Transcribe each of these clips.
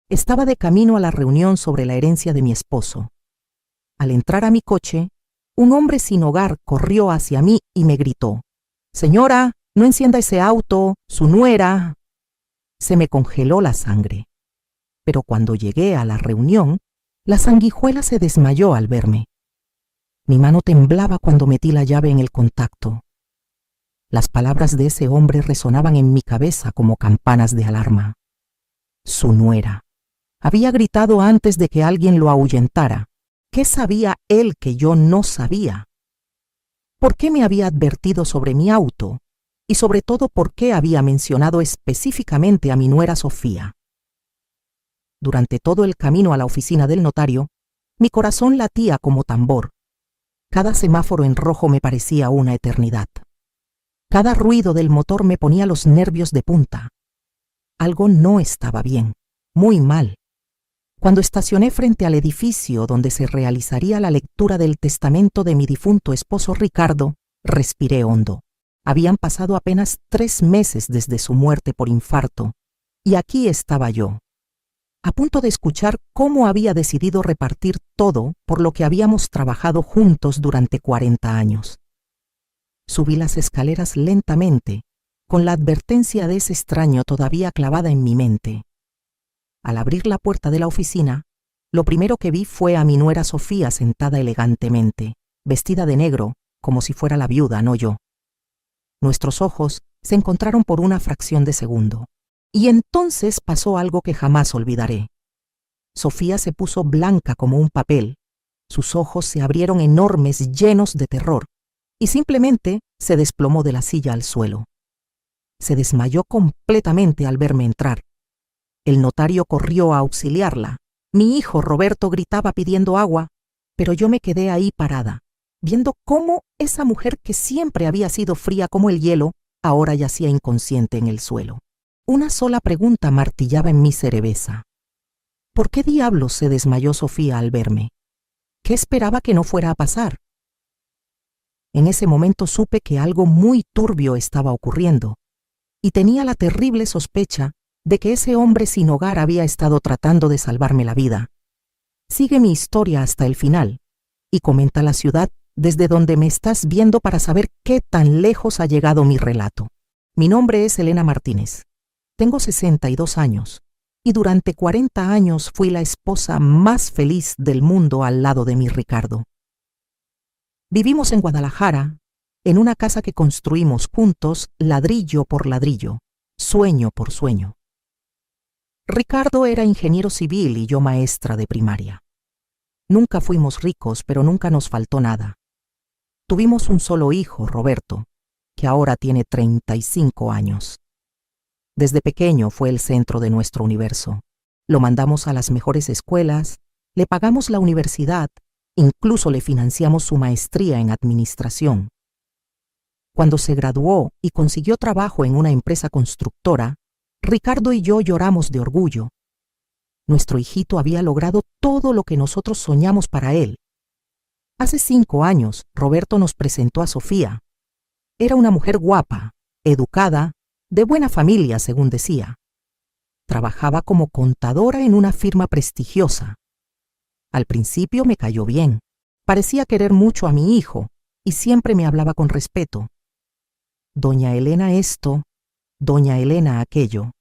Estaba de camino a la reunión sobre la herencia de mi esposo. Al entrar a mi coche, un hombre sin hogar corrió hacia mí y me gritó: «Señora, no encienda ese auto, su nuera». Se me congeló la sangre. Pero cuando llegué a la reunión, la sanguijuela se desmayó al verme. Mi mano temblaba cuando metí la llave en el contacto. Las palabras de ese hombre resonaban en mi cabeza como campanas de alarma. Su nuera. Había gritado antes de que alguien lo ahuyentara. ¿Qué sabía él que yo no sabía? ¿Por qué me había advertido sobre mi auto? Y sobre todo, ¿por qué había mencionado específicamente a mi nuera Sofía? Durante todo el camino a la oficina del notario, mi corazón latía como tambor. Cada semáforo en rojo me parecía una eternidad. Cada ruido del motor me ponía los nervios de punta. Algo no estaba bien, muy mal. Cuando estacioné frente al edificio donde se realizaría la lectura del testamento de mi difunto esposo Ricardo, respiré hondo. Habían pasado apenas 3 meses desde su muerte por infarto, y aquí estaba yo, a punto de escuchar cómo había decidido repartir todo por lo que habíamos trabajado juntos durante 40 años. Subí las escaleras lentamente, con la advertencia de ese extraño todavía clavada en mi mente. Al abrir la puerta de la oficina, lo primero que vi fue a mi nuera Sofía sentada elegantemente, vestida de negro, como si fuera la viuda, no yo. Nuestros ojos se encontraron por una fracción de segundo, y entonces pasó algo que jamás olvidaré. Sofía se puso blanca como un papel, sus ojos se abrieron enormes, llenos de terror, y simplemente se desplomó de la silla al suelo. Se desmayó completamente al verme entrar. El notario corrió a auxiliarla. Mi hijo Roberto gritaba pidiendo agua, pero yo me quedé ahí parada, viendo cómo esa mujer que siempre había sido fría como el hielo, ahora yacía inconsciente en el suelo. Una sola pregunta martillaba en mi cerveza. ¿Por qué diablos se desmayó Sofía al verme? ¿Qué esperaba que no fuera a pasar? En ese momento supe que algo muy turbio estaba ocurriendo, y tenía la terrible sospecha de que ese hombre sin hogar había estado tratando de salvarme la vida. Sigue mi historia hasta el final, y comenta la ciudad desde donde me estás viendo para saber qué tan lejos ha llegado mi relato. Mi nombre es Elena Martínez. Tengo 62 años, y durante 40 años fui la esposa más feliz del mundo al lado de mi Ricardo. Vivimos en Guadalajara, en una casa que construimos juntos, ladrillo por ladrillo, sueño por sueño. Ricardo era ingeniero civil y yo maestra de primaria. Nunca fuimos ricos, pero nunca nos faltó nada. Tuvimos un solo hijo, Roberto, que ahora tiene 35 años. Desde pequeño fue el centro de nuestro universo. Lo mandamos a las mejores escuelas, le pagamos la universidad, incluso le financiamos su maestría en administración. Cuando se graduó y consiguió trabajo en una empresa constructora, Ricardo y yo lloramos de orgullo. Nuestro hijito había logrado todo lo que nosotros soñamos para él. Hace 5 años, Roberto nos presentó a Sofía. Era una mujer guapa, educada, de buena familia, según decía. Trabajaba como contadora en una firma prestigiosa. Al principio me cayó bien. Parecía querer mucho a mi hijo y siempre me hablaba con respeto. Doña Elena esto, doña Elena aquello.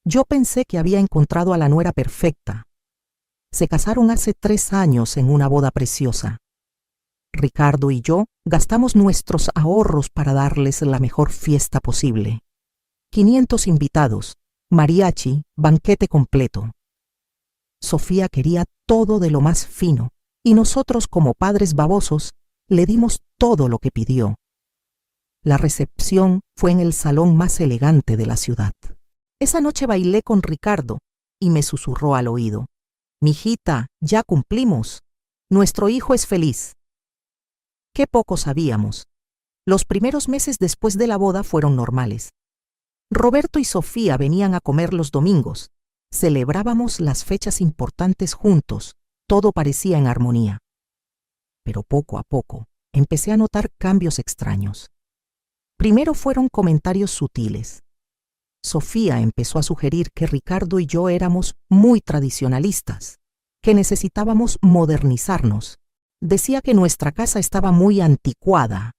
Yo pensé que había encontrado a la nuera perfecta. Se casaron hace 3 años en una boda preciosa. Ricardo y yo gastamos nuestros ahorros para darles la mejor fiesta posible. 500 invitados, mariachi, banquete completo. Sofía quería todo de lo más fino, y nosotros, como padres babosos, le dimos todo lo que pidió. La recepción fue en el salón más elegante de la ciudad. Esa noche bailé con Ricardo y me susurró al oído: «Mijita, ya cumplimos. Nuestro hijo es feliz». Qué poco sabíamos. Los primeros meses después de la boda fueron normales. Roberto y Sofía venían a comer los domingos. Celebrábamos las fechas importantes juntos. Todo parecía en armonía. Pero poco a poco empecé a notar cambios extraños. Primero fueron comentarios sutiles. Sofía empezó a sugerir que Ricardo y yo éramos muy tradicionalistas, que necesitábamos modernizarnos. Decía que nuestra casa estaba muy anticuada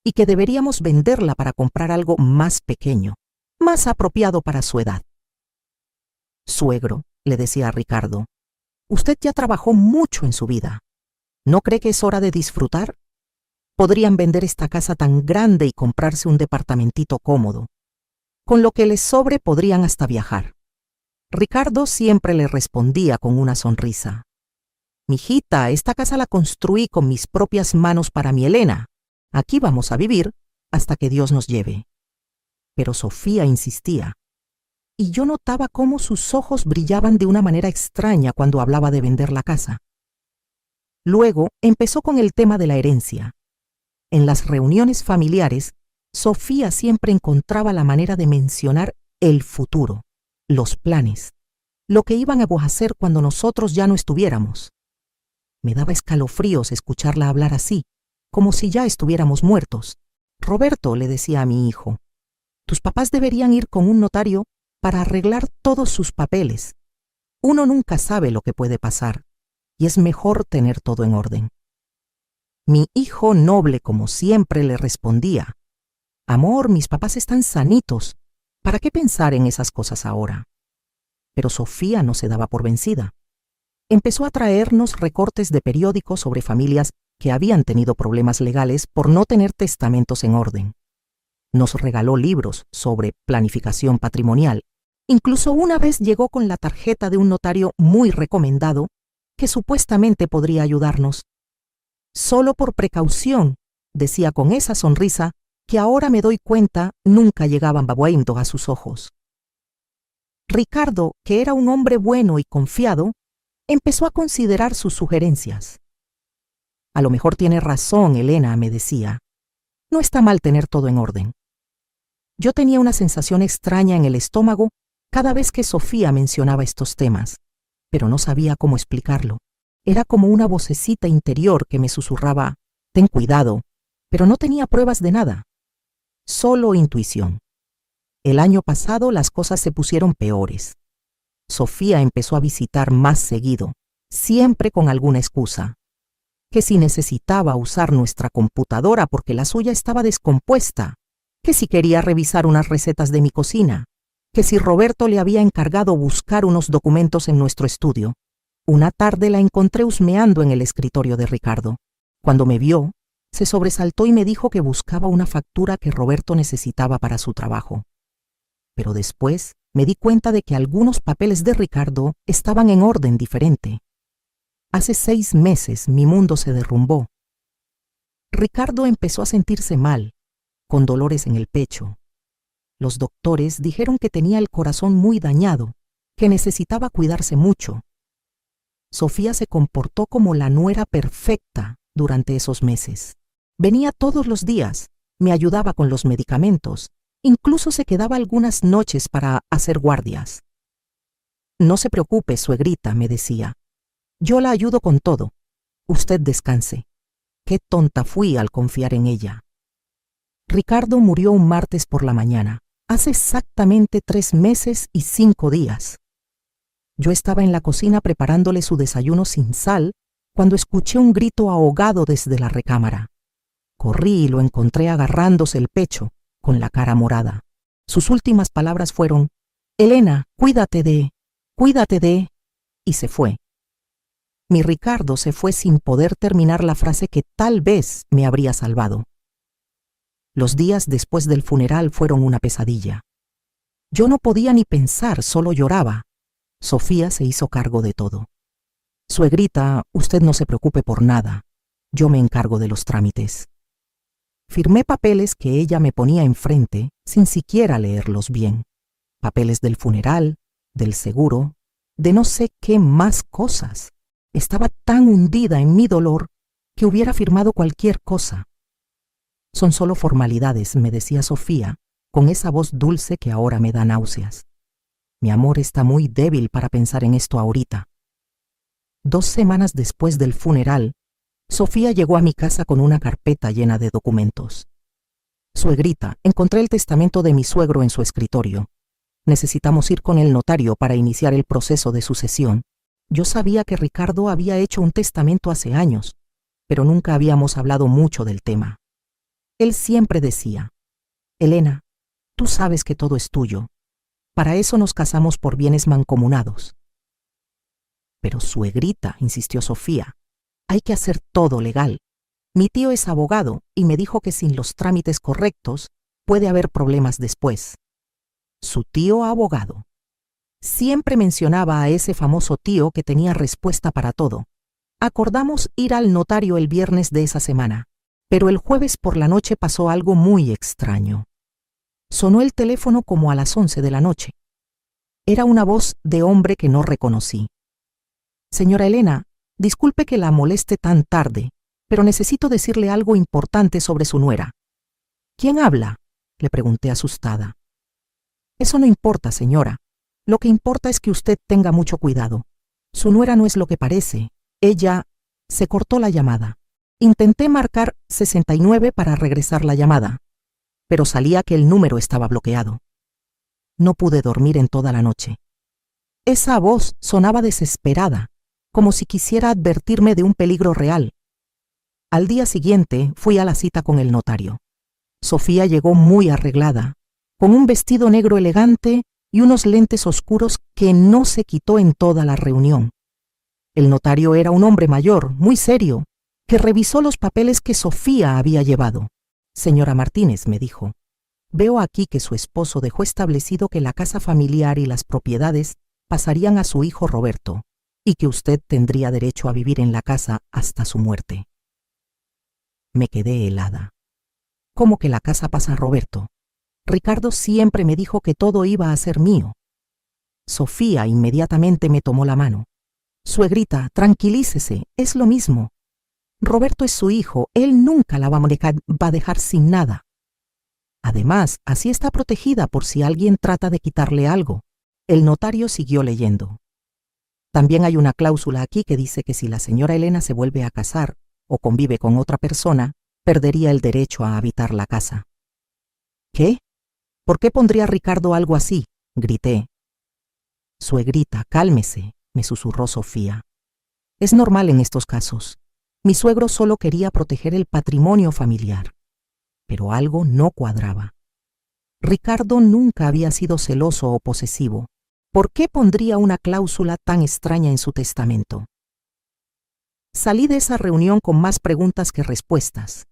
y que deberíamos venderla para comprar algo más pequeño, más apropiado para su edad. Suegro, le decía a Ricardo, usted ya trabajó mucho en su vida. ¿No cree que es hora de disfrutar? Podrían vender esta casa tan grande y comprarse un departamentito cómodo. Con lo que les sobre podrían hasta viajar. Ricardo siempre le respondía con una sonrisa. Mijita, esta casa la construí con mis propias manos para mi Elena. Aquí vamos a vivir hasta que Dios nos lleve. Pero Sofía insistía, y yo notaba cómo sus ojos brillaban de una manera extraña cuando hablaba de vender la casa. Luego empezó con el tema de la herencia. En las reuniones familiares, Sofía siempre encontraba la manera de mencionar el futuro, los planes, lo que iban a hacer cuando nosotros ya no estuviéramos. Me daba escalofríos escucharla hablar así, como si ya estuviéramos muertos. Roberto, le decía a mi hijo, tus papás deberían ir con un notario para arreglar todos sus papeles. Uno nunca sabe lo que puede pasar, y es mejor tener todo en orden. Mi hijo noble, como siempre, le respondía, amor, mis papás están sanitos, ¿para qué pensar en esas cosas ahora? Pero Sofía no se daba por vencida. Empezó a traernos recortes de periódicos sobre familias que habían tenido problemas legales por no tener testamentos en orden. Nos regaló libros sobre planificación patrimonial. Incluso una vez llegó con la tarjeta de un notario muy recomendado que supuestamente podría ayudarnos. Solo por precaución, decía con esa sonrisa que ahora me doy cuenta nunca llegaban babuendo a sus ojos. Ricardo, que era un hombre bueno y confiado, empezó a considerar sus sugerencias. A lo mejor tiene razón, Elena, me decía. No está mal tener todo en orden. Yo tenía una sensación extraña en el estómago cada vez que Sofía mencionaba estos temas, pero no sabía cómo explicarlo. Era como una vocecita interior que me susurraba, ten cuidado, pero no tenía pruebas de nada. Solo intuición. El año pasado las cosas se pusieron peores. Sofía empezó a visitar más seguido, siempre con alguna excusa. Que si necesitaba usar nuestra computadora porque la suya estaba descompuesta, que si quería revisar unas recetas de mi cocina, que si Roberto le había encargado buscar unos documentos en nuestro estudio. Una tarde la encontré husmeando en el escritorio de Ricardo. Cuando me vio, se sobresaltó y me dijo que buscaba una factura que Roberto necesitaba para su trabajo. Pero después me di cuenta de que algunos papeles de Ricardo estaban en orden diferente. Hace 6 meses mi mundo se derrumbó. Ricardo empezó a sentirse mal, con dolores en el pecho. Los doctores dijeron que tenía el corazón muy dañado, que necesitaba cuidarse mucho. Sofía se comportó como la nuera perfecta durante esos meses. Venía todos los días, me ayudaba con los medicamentos, incluso se quedaba algunas noches para hacer guardias. No se preocupe, suegrita, me decía. Yo la ayudo con todo. Usted descanse. Qué tonta fui al confiar en ella. Ricardo murió un martes por la mañana, hace exactamente 3 meses y 5 días. Yo estaba en la cocina preparándole su desayuno sin sal cuando escuché un grito ahogado desde la recámara. Corrí y lo encontré agarrándose el pecho, con la cara morada. Sus últimas palabras fueron, Elena, cuídate de... y se fue. Mi Ricardo se fue sin poder terminar la frase que tal vez me habría salvado. Los días después del funeral fueron una pesadilla. Yo no podía ni pensar, solo lloraba. Sofía se hizo cargo de todo. Suegrita, usted no se preocupe por nada. Yo me encargo de los trámites. Firmé papeles que ella me ponía enfrente sin siquiera leerlos bien. Papeles del funeral, del seguro, de no sé qué más cosas. Estaba tan hundida en mi dolor que hubiera firmado cualquier cosa. Son solo formalidades, me decía Sofía, con esa voz dulce que ahora me da náuseas. Mi amor está muy débil para pensar en esto ahorita. 2 semanas después del funeral, Sofía llegó a mi casa con una carpeta llena de documentos. Suegrita, encontré el testamento de mi suegro en su escritorio. Necesitamos ir con el notario para iniciar el proceso de sucesión. Yo sabía que Ricardo había hecho un testamento hace años, pero nunca habíamos hablado mucho del tema. Él siempre decía: Elena, tú sabes que todo es tuyo. Para eso nos casamos por bienes mancomunados. Pero suegrita, insistió Sofía, hay que hacer todo legal. Mi tío es abogado y me dijo que sin los trámites correctos puede haber problemas después. Su tío abogado. Siempre mencionaba a ese famoso tío que tenía respuesta para todo. Acordamos ir al notario el viernes de esa semana, pero el jueves por la noche pasó algo muy extraño. Sonó el teléfono como a las 11 de la noche. Era una voz de hombre que no reconocí. Señora Elena, disculpe que la moleste tan tarde, pero necesito decirle algo importante sobre su nuera. ¿Quién habla?, le pregunté asustada. Eso no importa, señora. Lo que importa es que usted tenga mucho cuidado. Su nuera no es lo que parece. Ella... Se cortó la llamada. Intenté marcar 69 para regresar la llamada, pero salía que el número estaba bloqueado. No pude dormir en toda la noche. Esa voz sonaba desesperada, como si quisiera advertirme de un peligro real. Al día siguiente fui a la cita con el notario. Sofía llegó muy arreglada, con un vestido negro elegante y unos lentes oscuros que no se quitó en toda la reunión. El notario era un hombre mayor, muy serio, que revisó los papeles que Sofía había llevado. Señora Martínez, me dijo, veo aquí que su esposo dejó establecido que la casa familiar y las propiedades pasarían a su hijo Roberto, y que usted tendría derecho a vivir en la casa hasta su muerte. Me quedé helada. ¿Cómo que la casa pasa a Roberto? Ricardo siempre me dijo que todo iba a ser mío. Sofía inmediatamente me tomó la mano. Suegrita, tranquilícese, es lo mismo. Roberto es su hijo, él nunca la va a dejar sin nada. Además, así está protegida por si alguien trata de quitarle algo. El notario siguió leyendo. También hay una cláusula aquí que dice que si la señora Elena se vuelve a casar o convive con otra persona, perdería el derecho a habitar la casa. ¿Qué? ¿Por qué pondría Ricardo algo así?, grité. Suegrita, cálmese, me susurró Sofía. Es normal en estos casos. Mi suegro solo quería proteger el patrimonio familiar. Pero algo no cuadraba. Ricardo nunca había sido celoso o posesivo. ¿Por qué pondría una cláusula tan extraña en su testamento? Salí de esa reunión con más preguntas que respuestas.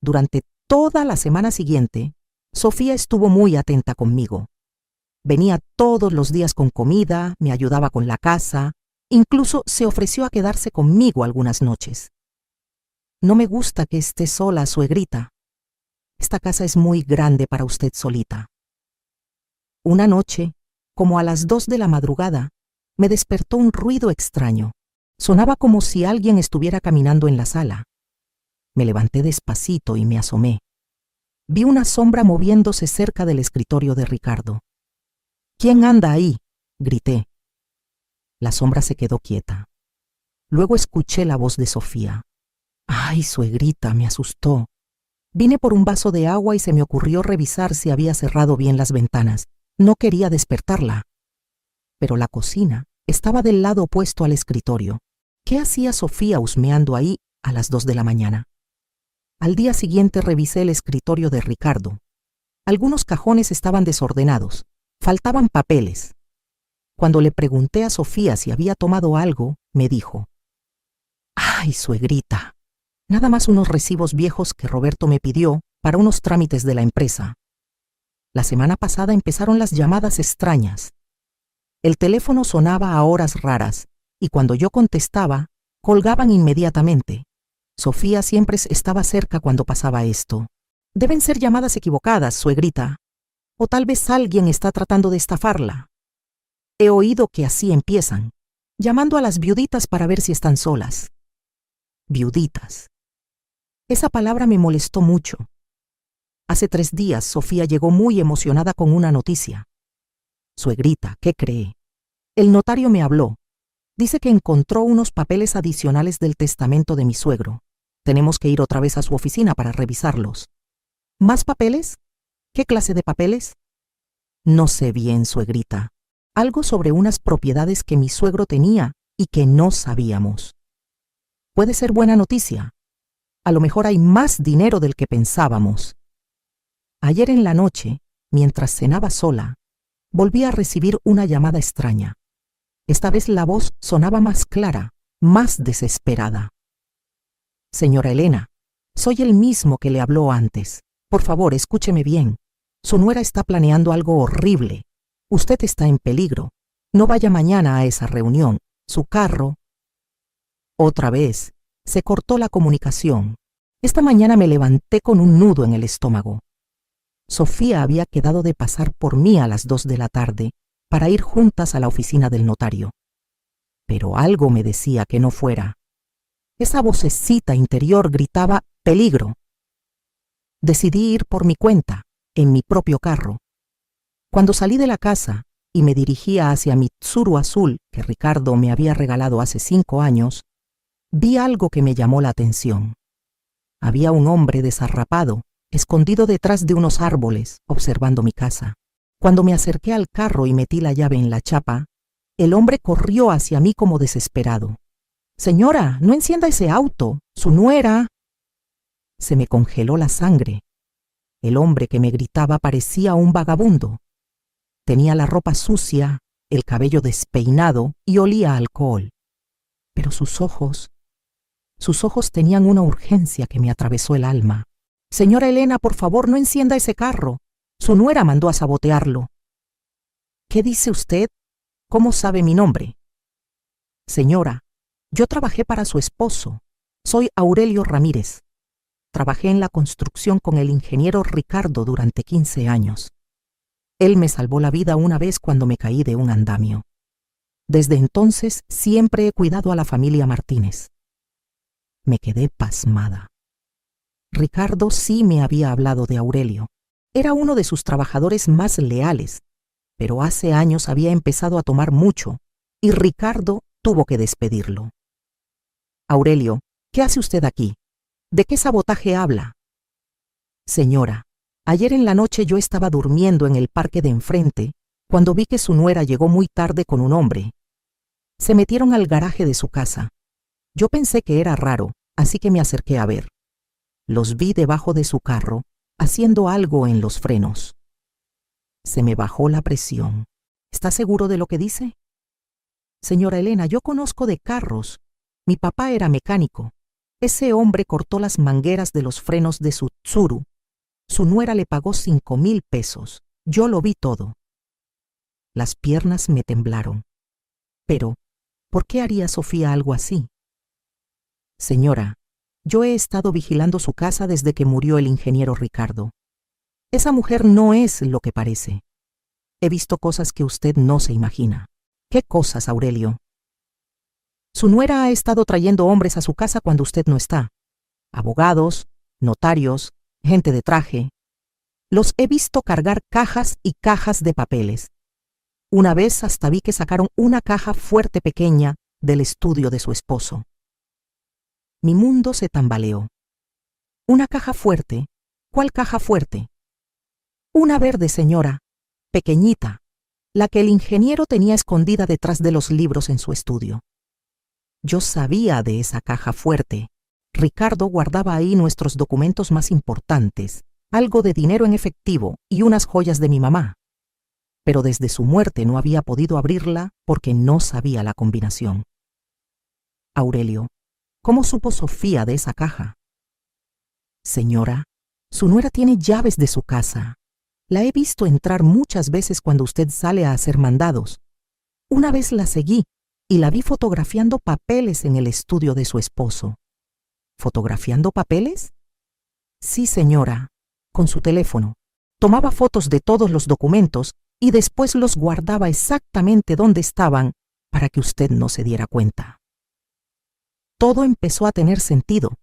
Durante toda la semana siguiente, Sofía estuvo muy atenta conmigo. Venía todos los días con comida, me ayudaba con la casa, incluso se ofreció a quedarse conmigo algunas noches. No me gusta que esté sola, suegrita. Esta casa es muy grande para usted solita. Una noche, como a las 2 de la madrugada, me despertó un ruido extraño. Sonaba como si alguien estuviera caminando en la sala. Me levanté despacito y me asomé. Vi una sombra moviéndose cerca del escritorio de Ricardo. ¿Quién anda ahí?, grité. La sombra se quedó quieta. Luego escuché la voz de Sofía. ¡Ay, suegrita!, me asustó. Vine por un vaso de agua y se me ocurrió revisar si había cerrado bien las ventanas. No quería despertarla. Pero la cocina estaba del lado opuesto al escritorio. ¿Qué hacía Sofía husmeando ahí a las 2 de la mañana? Al día siguiente revisé el escritorio de Ricardo. Algunos cajones estaban desordenados. Faltaban papeles. Cuando le pregunté a Sofía si había tomado algo, me dijo: ¡ay, suegrita! Nada más unos recibos viejos que Roberto me pidió para unos trámites de la empresa. La semana pasada empezaron las llamadas extrañas. El teléfono sonaba a horas raras y cuando yo contestaba, colgaban inmediatamente. Sofía siempre estaba cerca cuando pasaba esto. Deben ser llamadas equivocadas, suegrita. O tal vez alguien está tratando de estafarla. He oído que así empiezan, llamando a las viuditas para ver si están solas. Viuditas. Esa palabra me molestó mucho. Hace 3 días Sofía llegó muy emocionada con una noticia. Suegrita, ¿qué cree? El notario me habló. Dice que encontró unos papeles adicionales del testamento de mi suegro. Tenemos que ir otra vez a su oficina para revisarlos. ¿Más papeles? ¿Qué clase de papeles? No sé bien, suegrita. Algo sobre unas propiedades que mi suegro tenía y que no sabíamos. Puede ser buena noticia. A lo mejor hay más dinero del que pensábamos. Ayer en la noche, mientras cenaba sola, volví a recibir una llamada extraña. Esta vez la voz sonaba más clara, más desesperada. Señora Elena, soy el mismo que le habló antes. Por favor, escúcheme bien. Su nuera está planeando algo horrible. Usted está en peligro. No vaya mañana a esa reunión. Su carro... Otra vez, se cortó la comunicación. Esta mañana me levanté con un nudo en el estómago. Sofía había quedado de pasar por mí a las 2 de la tarde para ir juntas a la oficina del notario. Pero algo me decía que no fuera. Esa vocecita interior gritaba «peligro». Decidí ir por mi cuenta, en mi propio carro. Cuando salí de la casa y me dirigía hacia mi Tsuru azul que Ricardo me había regalado hace 5 años, vi algo que me llamó la atención. Había un hombre desarrapado, escondido detrás de unos árboles, observando mi casa. Cuando me acerqué al carro y metí la llave en la chapa, el hombre corrió hacia mí como desesperado. «Señora, no encienda ese auto, su nuera». Se me congeló la sangre. El hombre que me gritaba parecía un vagabundo. Tenía la ropa sucia, el cabello despeinado y olía a alcohol. Pero sus ojos tenían una urgencia que me atravesó el alma. «Señora Elena, por favor, no encienda ese carro. Su nuera mandó a sabotearlo». «¿Qué dice usted? ¿Cómo sabe mi nombre?» «Señora, yo trabajé para su esposo. Soy Aurelio Ramírez. Trabajé en la construcción con el ingeniero Ricardo durante 15 años. Él me salvó la vida una vez cuando me caí de un andamio. Desde entonces siempre he cuidado a la familia Martínez». Me quedé pasmada. Ricardo sí me había hablado de Aurelio. Era uno de sus trabajadores más leales, pero hace años había empezado a tomar mucho y Ricardo tuvo que despedirlo. «Aurelio, ¿qué hace usted aquí? ¿De qué sabotaje habla?» «Señora, ayer en la noche yo estaba durmiendo en el parque de enfrente cuando vi que su nuera llegó muy tarde con un hombre. Se metieron al garaje de su casa. Yo pensé que era raro, así que me acerqué a ver. Los vi debajo de su carro, haciendo algo en los frenos. Se me bajó la presión. ¿Está seguro de lo que dice?» «Señora Elena, yo conozco de carros. Mi papá era mecánico. Ese hombre cortó las mangueras de los frenos de su Tsuru. Su nuera le pagó 5,000 pesos. Yo lo vi todo». Las piernas me temblaron. Pero, ¿por qué haría Sofía algo así? «Señora, yo he estado vigilando su casa desde que murió el ingeniero Ricardo. Esa mujer no es lo que parece. He visto cosas que usted no se imagina». «¿Qué cosas, Aurelio?» «Su nuera ha estado trayendo hombres a su casa cuando usted no está. Abogados, notarios, gente de traje. Los he visto cargar cajas y cajas de papeles. Una vez hasta vi que sacaron una caja fuerte pequeña del estudio de su esposo». Mi mundo se tambaleó. «¿Una caja fuerte? ¿Cuál caja fuerte?» «Una verde, señora, pequeñita, la que el ingeniero tenía escondida detrás de los libros en su estudio». Yo sabía de esa caja fuerte. Ricardo guardaba ahí nuestros documentos más importantes, algo de dinero en efectivo y unas joyas de mi mamá. Pero desde su muerte no había podido abrirla porque no sabía la combinación. «Aurelio, ¿cómo supo Sofía de esa caja?» «Señora, su nuera tiene llaves de su casa. La he visto entrar muchas veces cuando usted sale a hacer mandados. Una vez la seguí y la vi fotografiando papeles en el estudio de su esposo». «¿Fotografiando papeles?» «Sí, señora, con su teléfono. Tomaba fotos de todos los documentos y después los guardaba exactamente donde estaban para que usted no se diera cuenta». Todo empezó a tener sentido.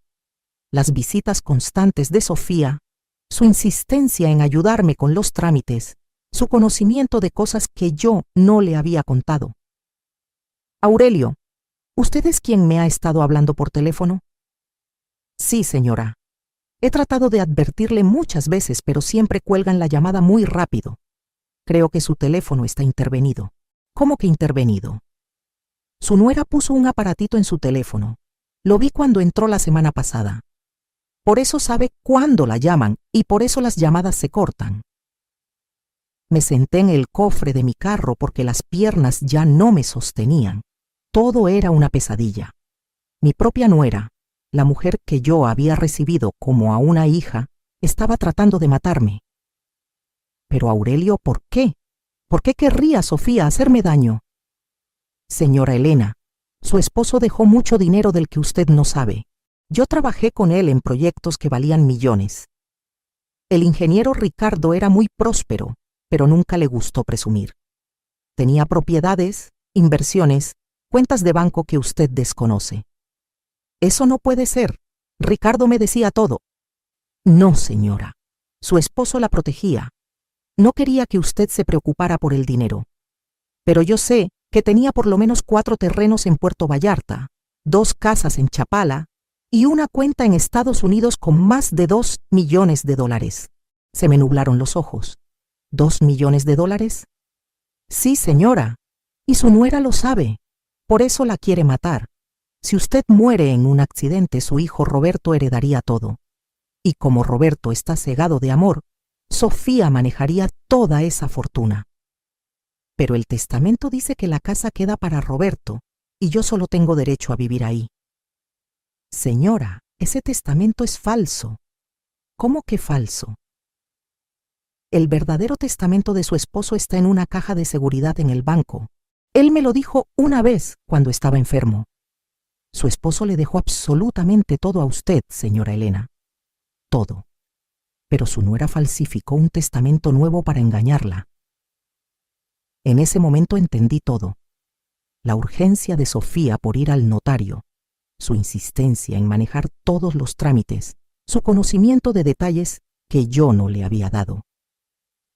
Las visitas constantes de Sofía, su insistencia en ayudarme con los trámites, su conocimiento de cosas que yo no le había contado. «Aurelio, ¿usted es quien me ha estado hablando por teléfono?» «Sí, señora. He tratado de advertirle muchas veces, pero siempre cuelgan la llamada muy rápido. Creo que su teléfono está intervenido. ¿Cómo que intervenido? Su nuera puso un aparatito en su teléfono. Lo vi cuando entró la semana pasada. Por eso sabe cuándo la llaman y por eso las llamadas se cortan. Me senté en el cofre de mi carro porque las piernas ya no me sostenían. Todo era una pesadilla. Mi propia nuera, la mujer que yo había recibido como a una hija, estaba tratando de matarme. Pero Aurelio, ¿por qué? ¿Por qué querría Sofía hacerme daño? Señora Elena, su esposo dejó mucho dinero del que usted no sabe. Yo trabajé con él en proyectos que valían millones. El ingeniero Ricardo era muy próspero, pero nunca le gustó presumir. Tenía propiedades, inversiones, cuentas de banco que usted desconoce. Eso no puede ser. Ricardo me decía todo. No, señora. Su esposo la protegía. No quería que usted se preocupara por el dinero. Pero yo sé que tenía por lo menos 4 terrenos en Puerto Vallarta, 2 casas en Chapala y una cuenta en Estados Unidos con más de $2 millones. Se me nublaron los ojos. ¿$2 millones? Sí, señora. Y su nuera lo sabe. Por eso la quiere matar. Si usted muere en un accidente, su hijo Roberto heredaría todo. Y como Roberto está cegado de amor, Sofía manejaría toda esa fortuna. Pero el testamento dice que la casa queda para Roberto y yo solo tengo derecho a vivir ahí. Señora, ese testamento es falso. ¿Cómo que falso? El verdadero testamento de su esposo está en una caja de seguridad en el banco. Él me lo dijo una vez cuando estaba enfermo. Su esposo le dejó absolutamente todo a usted, señora Elena. Todo. Pero su nuera falsificó un testamento nuevo para engañarla. En ese momento entendí todo. La urgencia de Sofía por ir al notario, su insistencia en manejar todos los trámites, su conocimiento de detalles que yo no le había dado.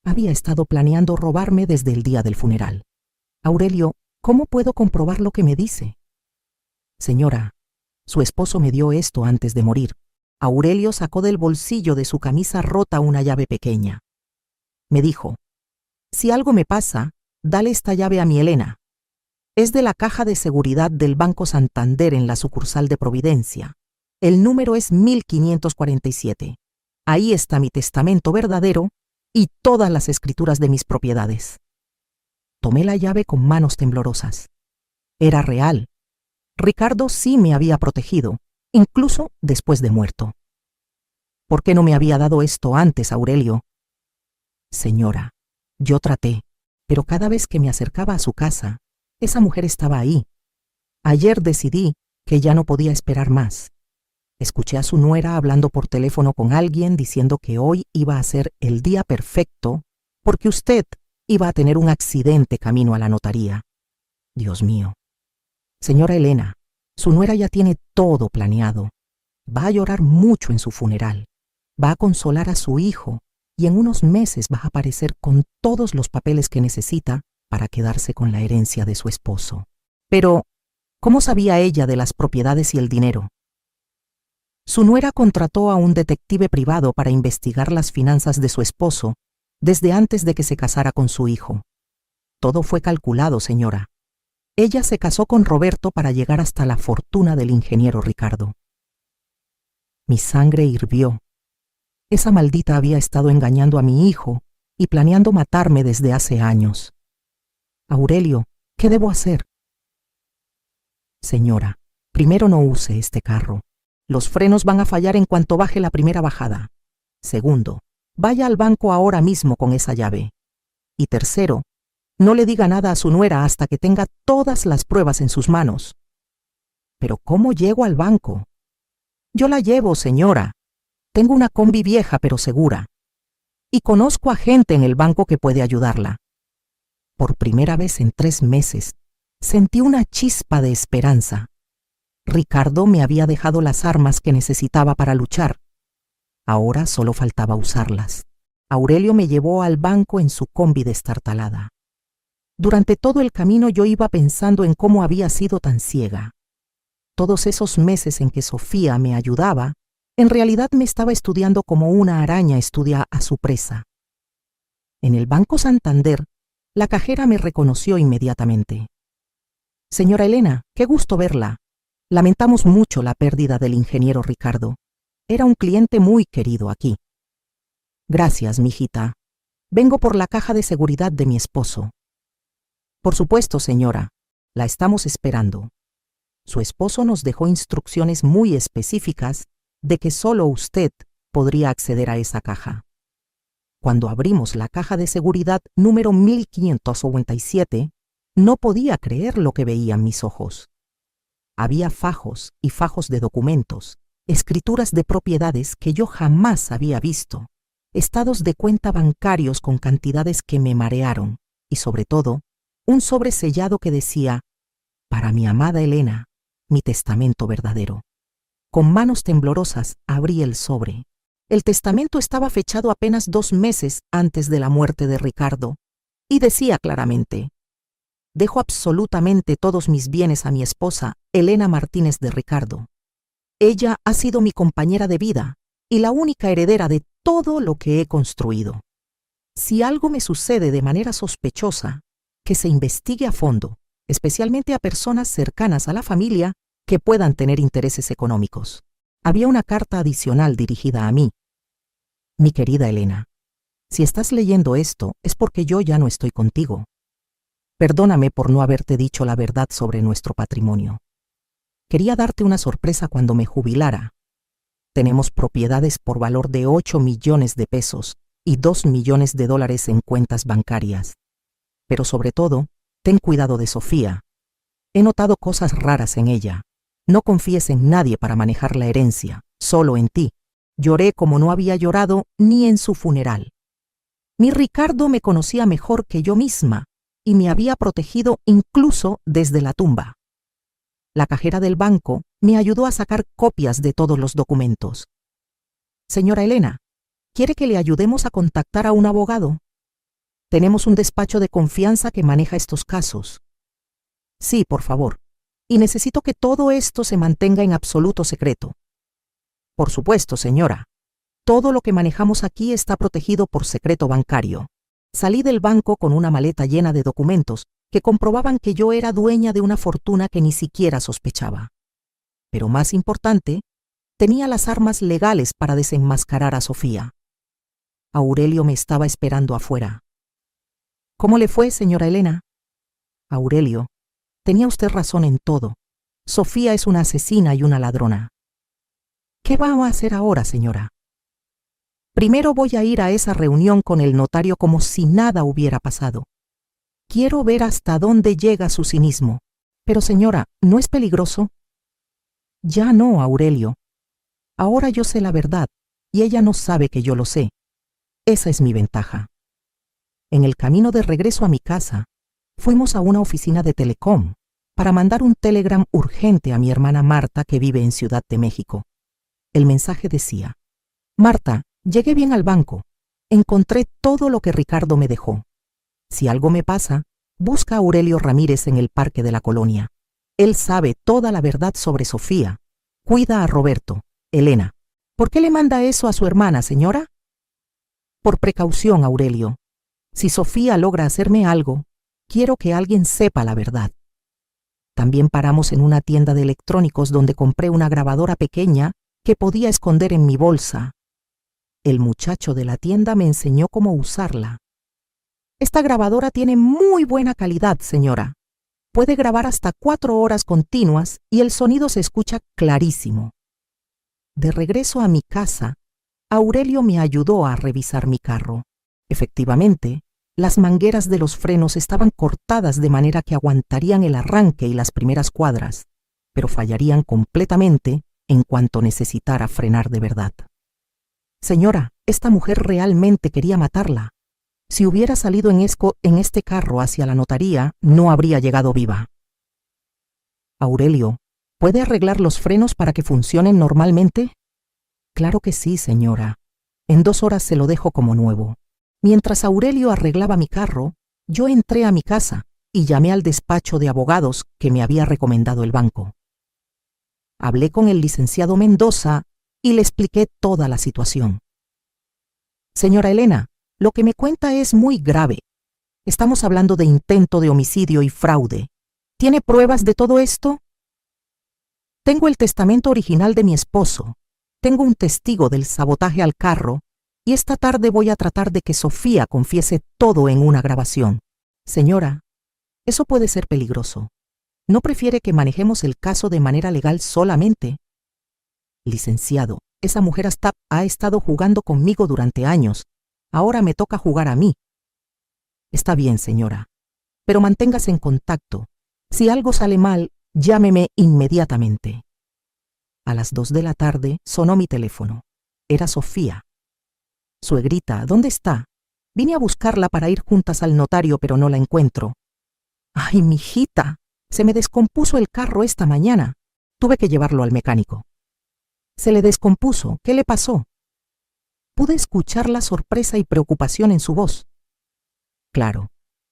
Había estado planeando robarme desde el día del funeral. Aurelio, ¿cómo puedo comprobar lo que me dice? Señora, su esposo me dio esto antes de morir. Aurelio sacó del bolsillo de su camisa rota una llave pequeña. Me dijo, si algo me pasa, dale esta llave a mi Elena. Es de la caja de seguridad del Banco Santander en la sucursal de Providencia. El número es 1547. Ahí está mi testamento verdadero y todas las escrituras de mis propiedades. Tomé la llave con manos temblorosas. Era real. Ricardo sí me había protegido, incluso después de muerto. ¿Por qué no me había dado esto antes, Aurelio? Señora, yo traté, pero cada vez que me acercaba a su casa, esa mujer estaba ahí. Ayer decidí que ya no podía esperar más. Escuché a su nuera hablando por teléfono con alguien diciendo que hoy iba a ser el día perfecto porque usted iba a tener un accidente camino a la notaría. Dios mío. Señora Elena, su nuera ya tiene todo planeado. Va a llorar mucho en su funeral. Va a consolar a su hijo y en unos meses va a aparecer con todos los papeles que necesita para quedarse con la herencia de su esposo. Pero, ¿cómo sabía ella de las propiedades y el dinero? Su nuera contrató a un detective privado para investigar las finanzas de su esposo desde antes de que se casara con su hijo. Todo fue calculado, señora. Ella se casó con Roberto para llegar hasta la fortuna del ingeniero Ricardo. Mi sangre hirvió. Esa maldita había estado engañando a mi hijo y planeando matarme desde hace años. Aurelio, ¿qué debo hacer? Señora, primero no use este carro. Los frenos van a fallar en cuanto baje la primera bajada. Segundo, vaya al banco ahora mismo con esa llave. Y tercero, no le diga nada a su nuera hasta que tenga todas las pruebas en sus manos. ¿Pero cómo llego al banco? Yo la llevo, señora. Tengo una combi vieja pero segura. Y conozco a gente en el banco que puede ayudarla. Por primera vez en 3 meses, sentí una chispa de esperanza. Ricardo me había dejado las armas que necesitaba para luchar. Ahora solo faltaba usarlas. Aurelio me llevó al banco en su combi destartalada. Durante todo el camino yo iba pensando en cómo había sido tan ciega. Todos esos meses en que Sofía me ayudaba, en realidad me estaba estudiando como una araña estudia a su presa. En el Banco Santander, la cajera me reconoció inmediatamente. Señora Elena, qué gusto verla. Lamentamos mucho la pérdida del ingeniero Ricardo. Era un cliente muy querido aquí. Gracias, mijita. Vengo por la caja de seguridad de mi esposo. Por supuesto, señora. La estamos esperando. Su esposo nos dejó instrucciones muy específicas de que solo usted podría acceder a esa caja. Cuando abrimos la caja de seguridad número 1597, no podía creer lo que veían mis ojos. Había fajos y fajos de documentos, escrituras de propiedades que yo jamás había visto, estados de cuenta bancarios con cantidades que me marearon y, sobre todo, un sobre sellado que decía: «Para mi amada Elena, mi testamento verdadero». Con manos temblorosas abrí el sobre. El testamento estaba fechado apenas 2 meses antes de la muerte de Ricardo y decía claramente: «Dejo absolutamente todos mis bienes a mi esposa, Elena Martínez de Ricardo. Ella ha sido mi compañera de vida y la única heredera de todo lo que he construido. Si algo me sucede de manera sospechosa, que se investigue a fondo, especialmente a personas cercanas a la familia que puedan tener intereses económicos». Había una carta adicional dirigida a mí. «Mi querida Elena, si estás leyendo esto es porque yo ya no estoy contigo. Perdóname por no haberte dicho la verdad sobre nuestro patrimonio. Quería darte una sorpresa cuando me jubilara. Tenemos propiedades por valor de 8 millones de pesos y 2 millones de dólares en cuentas bancarias. Pero sobre todo, ten cuidado de Sofía. He notado cosas raras en ella. No confíes en nadie para manejar la herencia, solo en ti. Lloré como no había llorado ni en su funeral. Mi Ricardo me conocía mejor que yo misma y me había protegido incluso desde la tumba. La cajera del banco me ayudó a sacar copias de todos los documentos. Señora Elena, ¿quiere que le ayudemos a contactar a un abogado? Tenemos un despacho de confianza que maneja estos casos. Sí, por favor. Y necesito que todo esto se mantenga en absoluto secreto. Por supuesto, señora. Todo lo que manejamos aquí está protegido por secreto bancario. Salí del banco con una maleta llena de documentos que comprobaban que yo era dueña de una fortuna que ni siquiera sospechaba. Pero más importante, tenía las armas legales para desenmascarar a Sofía. Aurelio me estaba esperando afuera. ¿Cómo le fue, señora Elena? Aurelio, tenía usted razón en todo. Sofía es una asesina y una ladrona. ¿Qué va a hacer ahora, señora? Primero voy a ir a esa reunión con el notario como si nada hubiera pasado. Quiero ver hasta dónde llega su cinismo. Pero, señora, ¿no es peligroso? Ya no, Aurelio. Ahora yo sé la verdad y ella no sabe que yo lo sé. Esa es mi ventaja. En el camino de regreso a mi casa, fuimos a una oficina de Telecom para mandar un telegram urgente a mi hermana Marta, que vive en Ciudad de México. El mensaje decía: «Marta, llegué bien al banco. Encontré todo lo que Ricardo me dejó. Si algo me pasa, busca a Aurelio Ramírez en el Parque de la Colonia. Él sabe toda la verdad sobre Sofía. Cuida a Roberto. Elena». ¿Por qué le manda eso a su hermana, señora? Por precaución, Aurelio. Si Sofía logra hacerme algo, quiero que alguien sepa la verdad. También paramos en una tienda de electrónicos donde compré una grabadora pequeña que podía esconder en mi bolsa. El muchacho de la tienda me enseñó cómo usarla. Esta grabadora tiene muy buena calidad, señora. Puede grabar hasta 4 horas continuas y el sonido se escucha clarísimo. De regreso a mi casa, Aurelio me ayudó a revisar mi carro. Efectivamente, las mangueras de los frenos estaban cortadas de manera que aguantarían el arranque y las primeras cuadras, pero fallarían completamente en cuanto necesitara frenar de verdad. Señora, esta mujer realmente quería matarla. Si hubiera salido en este carro hacia la notaría, no habría llegado viva. Aurelio, ¿puede arreglar los frenos para que funcionen normalmente? Claro que sí, señora. En 2 horas se lo dejo como nuevo. Mientras Aurelio arreglaba mi carro, yo entré a mi casa y llamé al despacho de abogados que me había recomendado el banco. Hablé con el licenciado Mendoza y le expliqué toda la situación. Señora Elena, Lo que me cuenta es muy grave. Estamos hablando de intento de homicidio y fraude. ¿Tiene pruebas de todo esto? Tengo el testamento original de mi esposo. Tengo un testigo del sabotaje al carro y esta tarde voy a tratar de que Sofía confiese todo en una grabación. Señora, eso puede ser peligroso. ¿No prefiere que manejemos el caso de manera legal solamente? Licenciado, esa mujer hasta ha estado jugando conmigo durante años. Ahora me toca jugar a mí. Está bien, señora, pero manténgase en contacto. Si algo sale mal, llámeme inmediatamente. A las 2 de la tarde sonó mi teléfono. Era Sofía. Suegrita, ¿dónde está? Vine a buscarla para ir juntas al notario, pero no la encuentro. Ay, mijita, se me descompuso el carro esta mañana. Tuve que llevarlo al mecánico. Se le descompuso. ¿Qué le pasó? Pude escuchar la sorpresa y preocupación en su voz. Claro,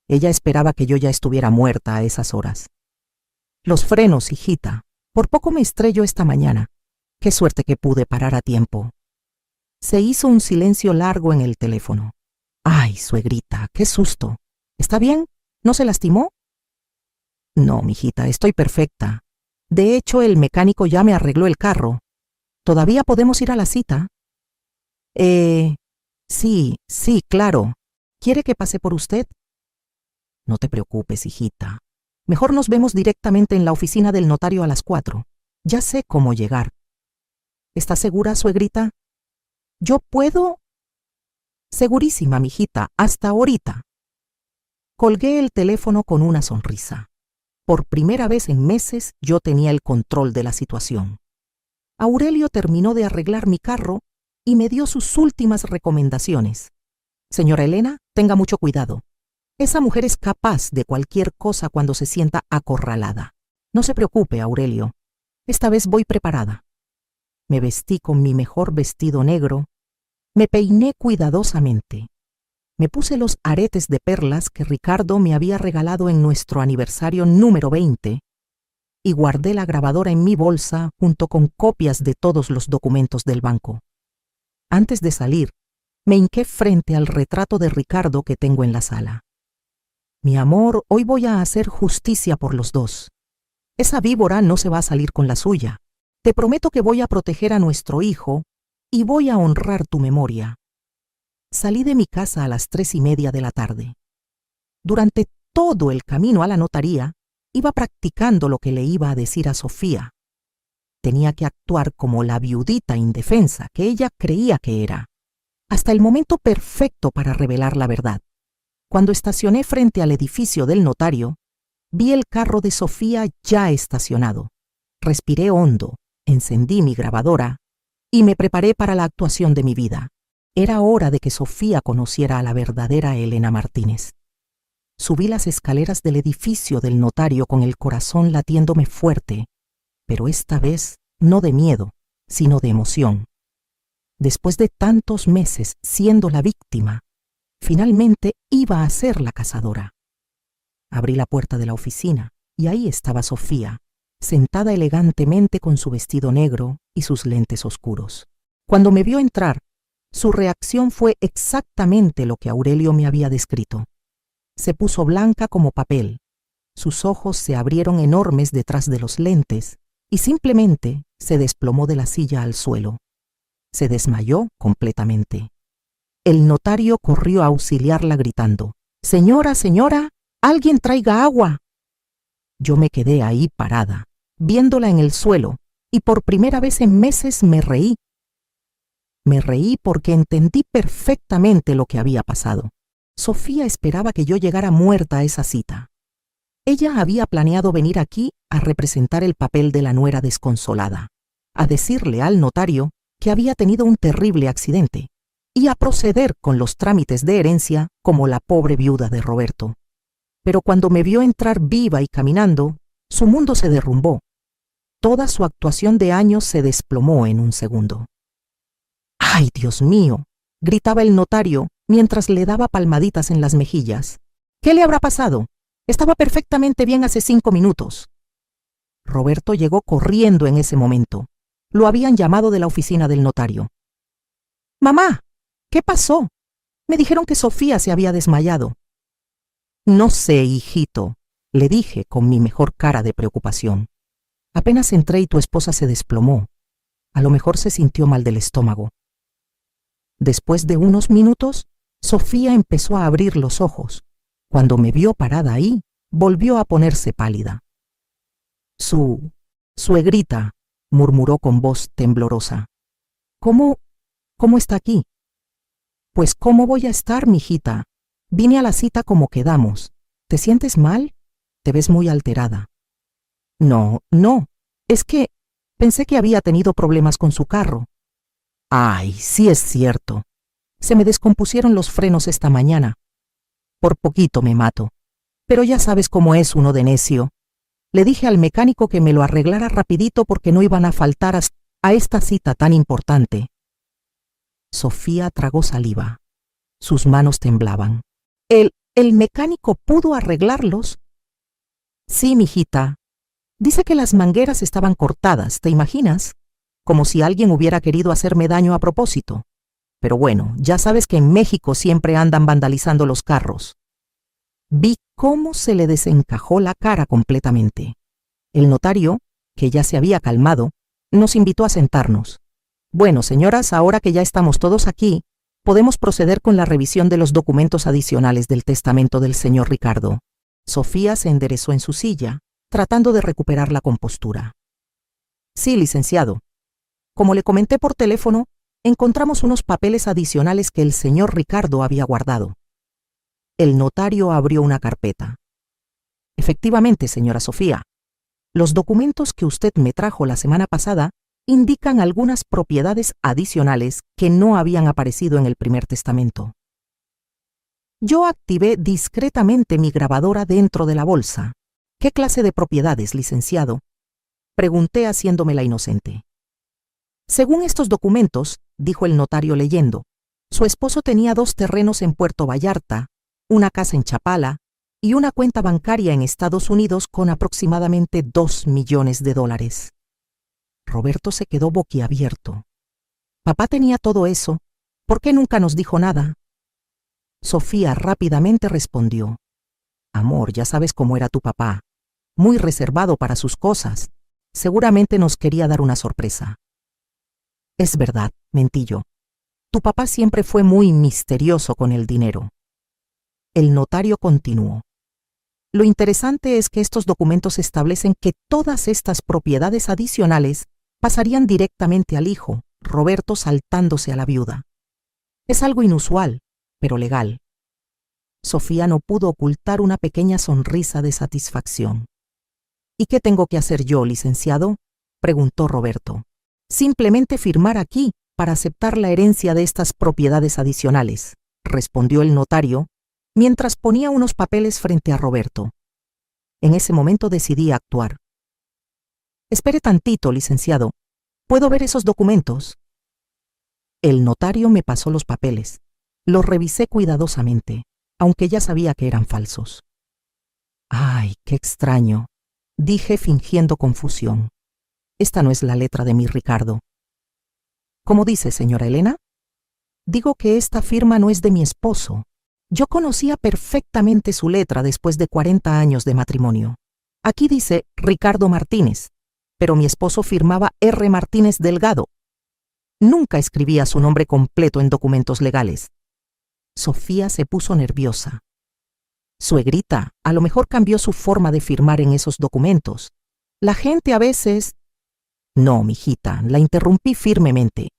ella esperaba que yo ya estuviera muerta a esas horas. Los frenos, hijita. Por poco me estrello esta mañana. Qué suerte que pude parar a tiempo. Se hizo un silencio largo en el teléfono. Ay, suegrita, qué susto. ¿Está bien? ¿No se lastimó? No, mijita, estoy perfecta. De hecho, el mecánico ya me arregló el carro. ¿Todavía podemos ir a la cita? Sí, claro. ¿Quiere que pase por usted? No te preocupes, hijita. Mejor nos vemos directamente en la oficina del notario a las 4. Ya sé cómo llegar. ¿Estás segura, suegrita? ¿Yo puedo? Segurísima, mijita, hasta ahorita. Colgué el teléfono con una sonrisa. Por primera vez en meses yo tenía el control de la situación. Aurelio terminó de arreglar mi carro y me dio sus últimas recomendaciones. Señora Elena, tenga mucho cuidado. Esa mujer es capaz de cualquier cosa cuando se sienta acorralada. No se preocupe, Aurelio. Esta vez voy preparada. Me vestí con mi mejor vestido negro. Me peiné cuidadosamente. Me puse los aretes de perlas que Ricardo me había regalado en nuestro aniversario número 20 y guardé la grabadora en mi bolsa junto con copias de todos los documentos del banco. Antes de salir, me hinqué frente al retrato de Ricardo que tengo en la sala. Mi amor, hoy voy a hacer justicia por los dos. Esa víbora no se va a salir con la suya. Te prometo que voy a proteger a nuestro hijo y voy a honrar tu memoria. Salí de mi casa a las 3:30 de la tarde. Durante todo el camino a la notaría, iba practicando lo que le iba a decir a Sofía. Tenía que actuar como la viudita indefensa que ella creía que era, hasta el momento perfecto para revelar la verdad. Cuando estacioné frente al edificio del notario, vi el carro de Sofía ya estacionado. Respiré hondo, encendí mi grabadora y me preparé para la actuación de mi vida. Era hora de que Sofía conociera a la verdadera Elena Martínez. Subí las escaleras del edificio del notario con el corazón latiéndome fuerte, pero esta vez no de miedo, sino de emoción. Después de tantos meses siendo la víctima, finalmente iba a ser la cazadora. Abrí la puerta de la oficina y ahí estaba Sofía, sentada elegantemente con su vestido negro y sus lentes oscuros. Cuando me vio entrar, su reacción fue exactamente lo que Aurelio me había descrito. Se puso blanca como papel, sus ojos se abrieron enormes detrás de los lentes y simplemente se desplomó de la silla al suelo. Se desmayó completamente. El notario corrió a auxiliarla gritando: «Señora, señora, alguien traiga agua». Yo me quedé ahí parada, viéndola en el suelo, y por primera vez en meses me reí. Me reí porque entendí perfectamente lo que había pasado. Sofía esperaba que yo llegara muerta a esa cita. Ella había planeado venir aquí a representar el papel de la nuera desconsolada, a decirle al notario que había tenido un terrible accidente y a proceder con los trámites de herencia como la pobre viuda de Roberto. Pero cuando me vio entrar viva y caminando, su mundo se derrumbó. Toda su actuación de años se desplomó en un segundo. «¡Ay, Dios mío!», gritaba el notario mientras le daba palmaditas en las mejillas. «¿Qué le habrá pasado? Estaba perfectamente bien hace 5 minutos». Roberto llegó corriendo en ese momento. Lo habían llamado de la oficina del notario. «Mamá, ¿qué pasó?», Me dijeron que Sofía se había desmayado. No sé, hijito, le dije con mi mejor cara de preocupación. Apenas entré y tu esposa se desplomó. A lo mejor se sintió mal del estómago. Después de unos minutos, Sofía empezó a abrir los ojos. Cuando me vio parada ahí, volvió a ponerse pálida. Suegrita, murmuró con voz temblorosa. ¿Cómo está aquí? Pues ¿cómo voy a estar, mijita? Vine a la cita como quedamos. ¿Te sientes mal? Te ves muy alterada. No, es que pensé que había tenido problemas con su carro. Ay, sí es cierto. Se me descompusieron los frenos esta mañana. Por poquito me mato. Pero ya sabes cómo es uno de necio. Le dije al mecánico que me lo arreglara rapidito porque no iban a faltar a esta cita tan importante. Sofía tragó saliva. Sus manos temblaban. ¿El mecánico pudo arreglarlos? Sí, mijita. Dice que las mangueras estaban cortadas, ¿te imaginas? Como si alguien hubiera querido hacerme daño a propósito. Pero bueno, ya sabes que en México siempre andan vandalizando los carros. Vi cómo se le desencajó la cara completamente. El notario, que ya se había calmado, nos invitó a sentarnos. Bueno, señoras, ahora que ya estamos todos aquí, podemos proceder con la revisión de los documentos adicionales del testamento del señor Ricardo. Sofía se enderezó en su silla, tratando de recuperar la compostura. Sí, licenciado. Como le comenté por teléfono, encontramos unos papeles adicionales que el señor Ricardo había guardado. El notario abrió una carpeta. Efectivamente, señora Sofía, los documentos que usted me trajo la semana pasada indican algunas propiedades adicionales que no habían aparecido en el primer testamento. Yo activé discretamente mi grabadora dentro de la bolsa. ¿Qué clase de propiedades, licenciado?, pregunté haciéndome la inocente. Según estos documentos, dijo el notario leyendo, su esposo tenía 2 terrenos en Puerto Vallarta, una casa en Chapala y una cuenta bancaria en Estados Unidos con aproximadamente $2 millones. Roberto se quedó boquiabierto. Papá tenía todo eso. ¿Por qué nunca nos dijo nada? Sofía rápidamente respondió. Amor, ya sabes cómo era tu papá. Muy reservado para sus cosas. Seguramente nos quería dar una sorpresa. Es verdad, mentí yo. Tu papá siempre fue muy misterioso con el dinero. El notario continuó. Lo interesante es que estos documentos establecen que todas estas propiedades adicionales pasarían directamente al hijo, Roberto, saltándose a la viuda. Es algo inusual, pero legal. Sofía no pudo ocultar una pequeña sonrisa de satisfacción. ¿Y qué tengo que hacer yo, licenciado?, preguntó Roberto. Simplemente firmar aquí para aceptar la herencia de estas propiedades adicionales, respondió el notario, mientras ponía unos papeles frente a Roberto. En ese momento decidí actuar. Espere tantito, licenciado. ¿Puedo ver esos documentos? El notario me pasó los papeles. Los revisé cuidadosamente, aunque ya sabía que eran falsos. ¡Ay, qué extraño!, dije fingiendo confusión. Esta no es la letra de mi Ricardo. ¿Cómo dice, señora Elena? Digo que esta firma no es de mi esposo. Yo conocía perfectamente su letra después de 40 años de matrimonio. Aquí dice Ricardo Martínez, pero mi esposo firmaba R. Martínez Delgado. Nunca escribía su nombre completo en documentos legales. Sofía se puso nerviosa. Suegrita, a lo mejor cambió su forma de firmar en esos documentos. La gente a veces... No, mijita, la interrumpí firmemente.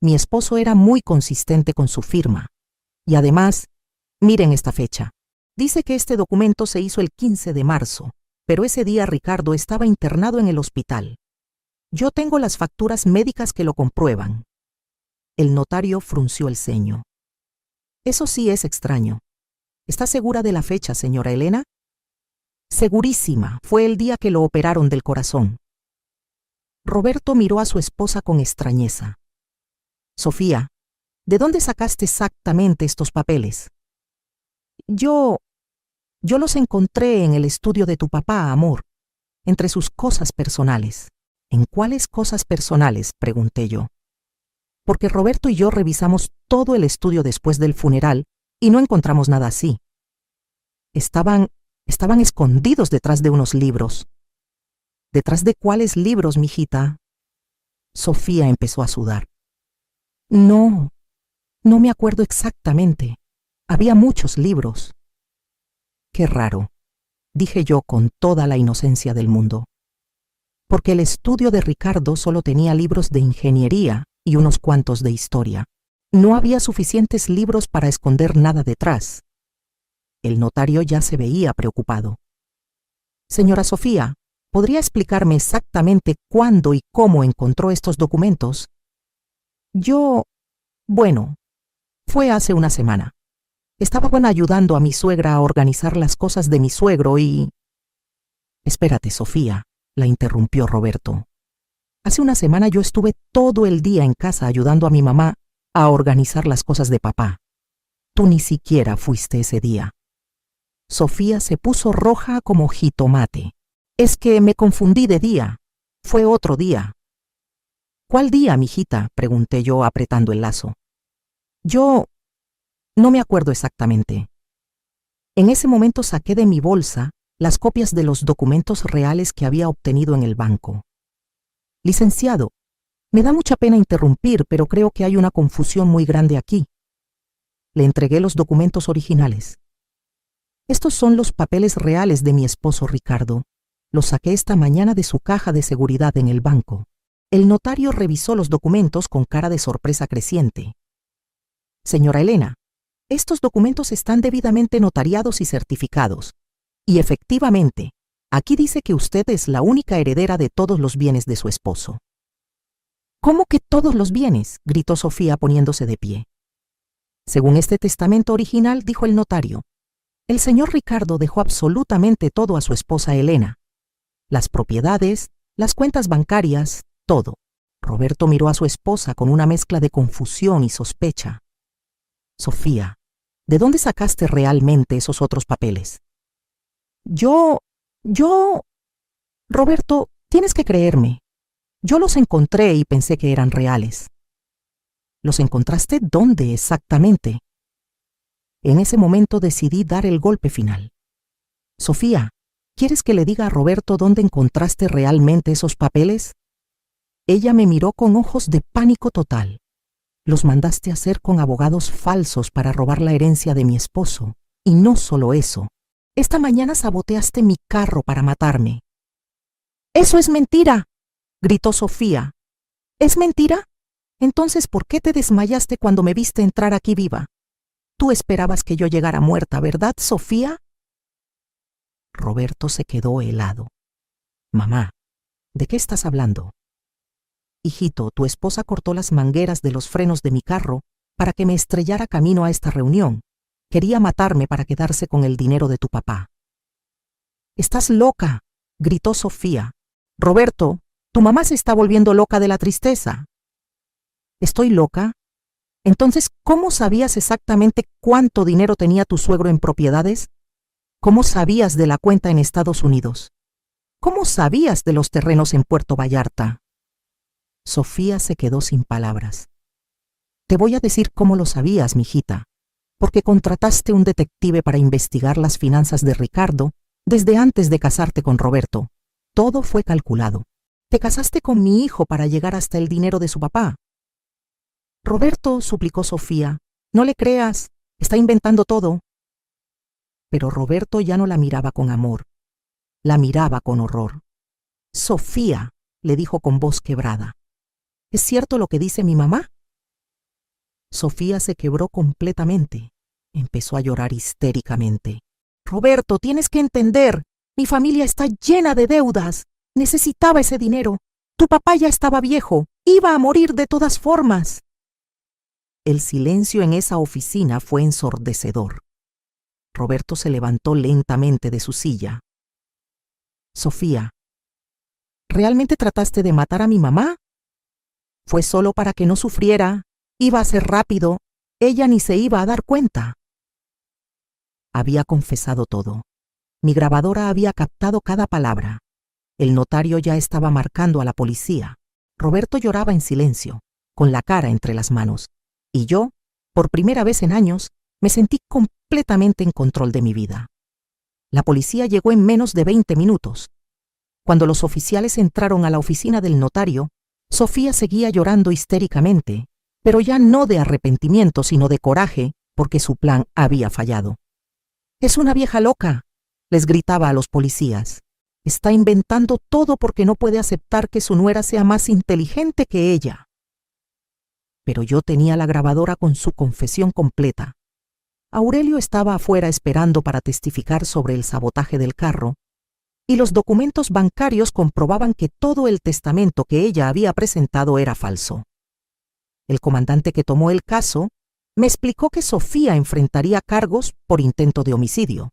Mi esposo era muy consistente con su firma. Y además, miren esta fecha. Dice que este documento se hizo el 15 de marzo, pero ese día Ricardo estaba internado en el hospital. Yo tengo las facturas médicas que lo comprueban. El notario frunció el ceño. Eso sí es extraño. ¿Está segura de la fecha, señora Elena? Segurísima, fue el día que lo operaron del corazón. Roberto miró a su esposa con extrañeza. Sofía, ¿de dónde sacaste exactamente estos papeles? Yo los encontré en el estudio de tu papá, amor, entre sus cosas personales. ¿En cuáles cosas personales?, pregunté yo. porque Roberto y yo revisamos todo el estudio después del funeral y no encontramos nada así. Estaban escondidos detrás de unos libros. ¿Detrás de cuáles libros, mijita? Sofía empezó a sudar. No me acuerdo exactamente. Había muchos libros. Qué raro, dije yo con toda la inocencia del mundo. Porque el estudio de Ricardo solo tenía libros de ingeniería y unos cuantos de historia. No había suficientes libros para esconder nada detrás. El notario ya se veía preocupado. Señora Sofía, ¿podría explicarme exactamente cuándo y cómo encontró estos documentos? Bueno, fue hace una semana. Estaba ayudando a mi suegra a organizar las cosas de mi suegro y... Espérate, Sofía, la interrumpió Roberto. Hace una semana yo estuve todo el día en casa ayudando a mi mamá a organizar las cosas de papá. Tú ni siquiera fuiste ese día. Sofía se puso roja como jitomate. Es que me confundí de día. Fue otro día. ¿Cuál día, mijita?, pregunté yo apretando el lazo. No me acuerdo exactamente. En ese momento saqué de mi bolsa las copias de los documentos reales que había obtenido en el banco. Licenciado, me da mucha pena interrumpir, pero creo que hay una confusión muy grande aquí. Le entregué los documentos originales. Estos son los papeles reales de mi esposo Ricardo. Los saqué esta mañana de su caja de seguridad en el banco. El notario revisó los documentos con cara de sorpresa creciente. Señora Elena, estos documentos están debidamente notariados y certificados. Y efectivamente, aquí dice que usted es la única heredera de todos los bienes de su esposo. ¿Cómo que todos los bienes?, gritó Sofía poniéndose de pie. Según este testamento original, dijo el notario, el señor Ricardo dejó absolutamente todo a su esposa Elena. Las propiedades, las cuentas bancarias, todo. Roberto miró a su esposa con una mezcla de confusión y sospecha. Sofía, ¿de dónde sacaste realmente esos otros papeles? Roberto, tienes que creerme. Yo los encontré y pensé que eran reales. ¿Los encontraste dónde exactamente? En ese momento decidí dar el golpe final. Sofía, ¿quieres que le diga a Roberto dónde encontraste realmente esos papeles? Ella me miró con ojos de pánico total. Los mandaste hacer con abogados falsos para robar la herencia de mi esposo. Y no solo eso. Esta mañana saboteaste mi carro para matarme. ¡Eso es mentira!, gritó Sofía. ¿Es mentira? Entonces, ¿por qué te desmayaste cuando me viste entrar aquí viva? Tú esperabas que yo llegara muerta, ¿verdad, Sofía? Roberto se quedó helado. Mamá, ¿de qué estás hablando? Hijito, tu esposa cortó las mangueras de los frenos de mi carro para que me estrellara camino a esta reunión. Quería matarme para quedarse con el dinero de tu papá. ¡Estás loca!, gritó Sofía. Roberto, tu mamá se está volviendo loca de la tristeza. ¿Estoy loca? Entonces, ¿cómo sabías exactamente cuánto dinero tenía tu suegro en propiedades? ¿Cómo sabías de la cuenta en Estados Unidos? ¿Cómo sabías de los terrenos en Puerto Vallarta? Sofía se quedó sin palabras. Te voy a decir cómo lo sabías, mijita, porque contrataste un detective para investigar las finanzas de Ricardo desde antes de casarte con Roberto. Todo fue calculado. Te casaste con mi hijo para llegar hasta el dinero de su papá. Roberto, suplicó Sofía, no le creas, está inventando todo. Pero Roberto ya no la miraba con amor, la miraba con horror. Sofía, le dijo con voz quebrada, ¿es cierto lo que dice mi mamá? Sofía se quebró completamente. Empezó a llorar histéricamente. Roberto, tienes que entender, mi familia está llena de deudas. Necesitaba ese dinero. Tu papá ya estaba viejo, iba a morir de todas formas. El silencio en esa oficina fue ensordecedor. Roberto se levantó lentamente de su silla. Sofía, ¿realmente trataste de matar a mi mamá? Fue solo para que no sufriera. Iba a ser rápido. Ella ni se iba a dar cuenta. Había confesado todo. Mi grabadora había captado cada palabra. El notario ya estaba marcando a la policía. Roberto lloraba en silencio, con la cara entre las manos, y yo, por primera vez en años, me sentí completamente en control de mi vida. La policía llegó en menos de 20 minutos. Cuando los oficiales entraron a la oficina del notario, Sofía seguía llorando histéricamente, pero ya no de arrepentimiento, sino de coraje, porque su plan había fallado. «Es una vieja loca», les gritaba a los policías. «Está inventando todo porque no puede aceptar que su nuera sea más inteligente que ella». Pero yo tenía la grabadora con su confesión completa. Aurelio estaba afuera esperando para testificar sobre el sabotaje del carro, y los documentos bancarios comprobaban que todo el testamento que ella había presentado era falso. El comandante que tomó el caso me explicó que Sofía enfrentaría cargos por intento de homicidio,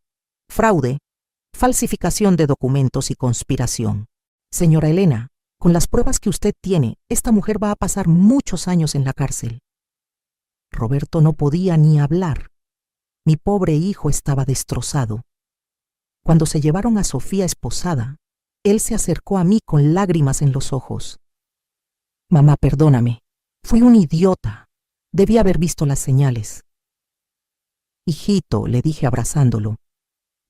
fraude, falsificación de documentos y conspiración. «Señora Elena, con las pruebas que usted tiene, esta mujer va a pasar muchos años en la cárcel». Roberto no podía ni hablar. Mi pobre hijo estaba destrozado. Cuando se llevaron a Sofía esposada, él se acercó a mí con lágrimas en los ojos. «Mamá, perdóname. Fui un idiota. Debí haber visto las señales». «Hijito», le dije abrazándolo,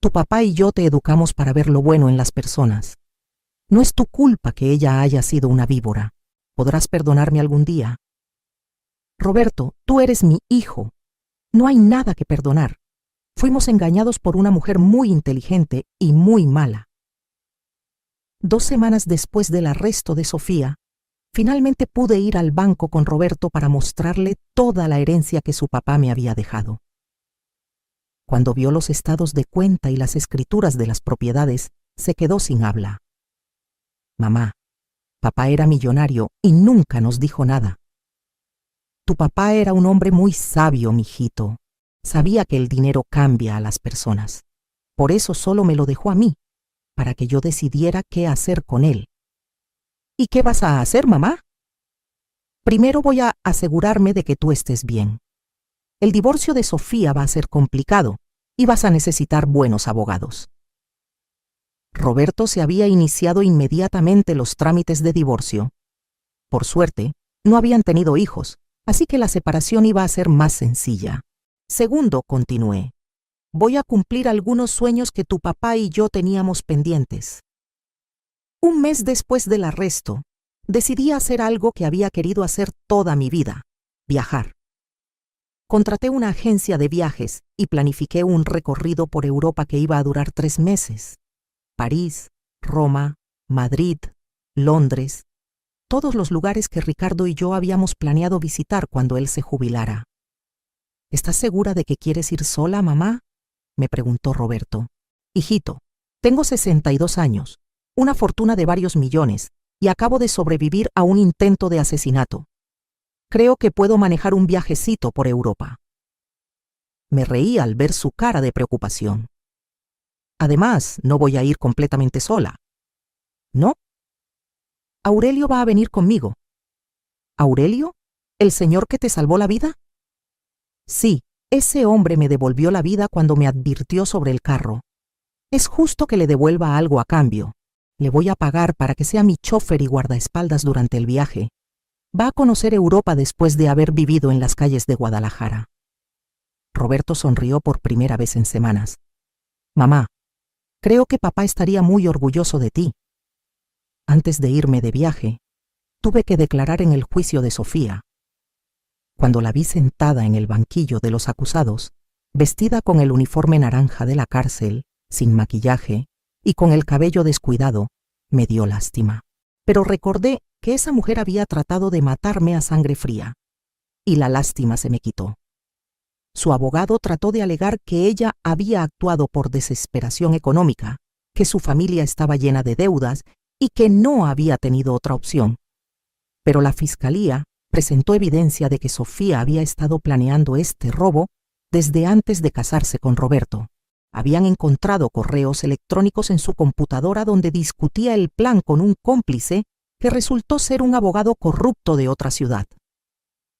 «tu papá y yo te educamos para ver lo bueno en las personas. No es tu culpa que ella haya sido una víbora. ¿Podrás perdonarme algún día?» «Roberto, tú eres mi hijo. No hay nada que perdonar. Fuimos engañados por una mujer muy inteligente y muy mala». 2 semanas después del arresto de Sofía, finalmente pude ir al banco con Roberto para mostrarle toda la herencia que su papá me había dejado. Cuando vio los estados de cuenta y las escrituras de las propiedades, se quedó sin habla. «Mamá, papá era millonario y nunca nos dijo nada». «Tu papá era un hombre muy sabio, mijito. Sabía que el dinero cambia a las personas. Por eso solo me lo dejó a mí, para que yo decidiera qué hacer con él». «¿Y qué vas a hacer, mamá?» «Primero voy a asegurarme de que tú estés bien. El divorcio de Sofía va a ser complicado y vas a necesitar buenos abogados». Roberto se había iniciado inmediatamente los trámites de divorcio. Por suerte, no habían tenido hijos, así que la separación iba a ser más sencilla. «Segundo», continué, «voy a cumplir algunos sueños que tu papá y yo teníamos pendientes». 1 mes después del arresto, decidí hacer algo que había querido hacer toda mi vida: viajar. Contraté una agencia de viajes y planifiqué un recorrido por Europa que iba a durar 3 meses. París, Roma, Madrid, Londres, todos los lugares que Ricardo y yo habíamos planeado visitar cuando él se jubilara. «¿Estás segura de que quieres ir sola, mamá?», me preguntó Roberto. «Hijito, tengo 62 años, una fortuna de varios millones y acabo de sobrevivir a un intento de asesinato. Creo que puedo manejar un viajecito por Europa». Me reí al ver su cara de preocupación. «Además, no voy a ir completamente sola». «¿No?». «Aurelio va a venir conmigo». «¿Aurelio? ¿El señor que te salvó la vida?». «Sí, ese hombre me devolvió la vida cuando me advirtió sobre el carro. Es justo que le devuelva algo a cambio. Le voy a pagar para que sea mi chofer y guardaespaldas durante el viaje. Va a conocer Europa después de haber vivido en las calles de Guadalajara». Roberto sonrió por primera vez en semanas. «Mamá, creo que papá estaría muy orgulloso de ti». Antes de irme de viaje, tuve que declarar en el juicio de Sofía. Cuando la vi sentada en el banquillo de los acusados, vestida con el uniforme naranja de la cárcel, sin maquillaje y con el cabello descuidado, me dio lástima. Pero recordé que esa mujer había tratado de matarme a sangre fría, y la lástima se me quitó. Su abogado trató de alegar que ella había actuado por desesperación económica, que su familia estaba llena de deudas y que no había tenido otra opción. Pero la fiscalía presentó evidencia de que Sofía había estado planeando este robo desde antes de casarse con Roberto. Habían encontrado correos electrónicos en su computadora donde discutía el plan con un cómplice que resultó ser un abogado corrupto de otra ciudad.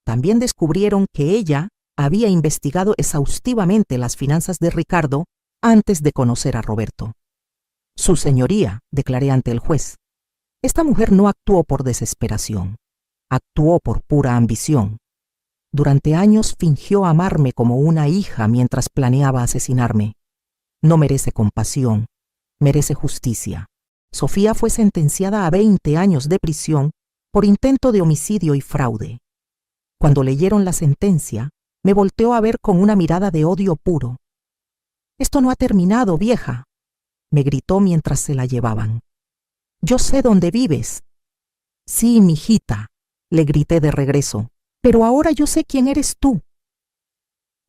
También descubrieron que ella había investigado exhaustivamente las finanzas de Ricardo antes de conocer a Roberto. «Su señoría», declaré ante el juez, «esta mujer no actuó por desesperación. Actuó por pura ambición. Durante años fingió amarme como una hija mientras planeaba asesinarme. No merece compasión, merece justicia. Sofía fue sentenciada a 20 años de prisión por intento de homicidio y fraude. Cuando leyeron la sentencia, me volteó a ver con una mirada de odio puro. «Esto no ha terminado, vieja», me gritó mientras se la llevaban. «Yo sé dónde vives». «Sí, mijita», le grité de regreso, «pero ahora yo sé quién eres tú».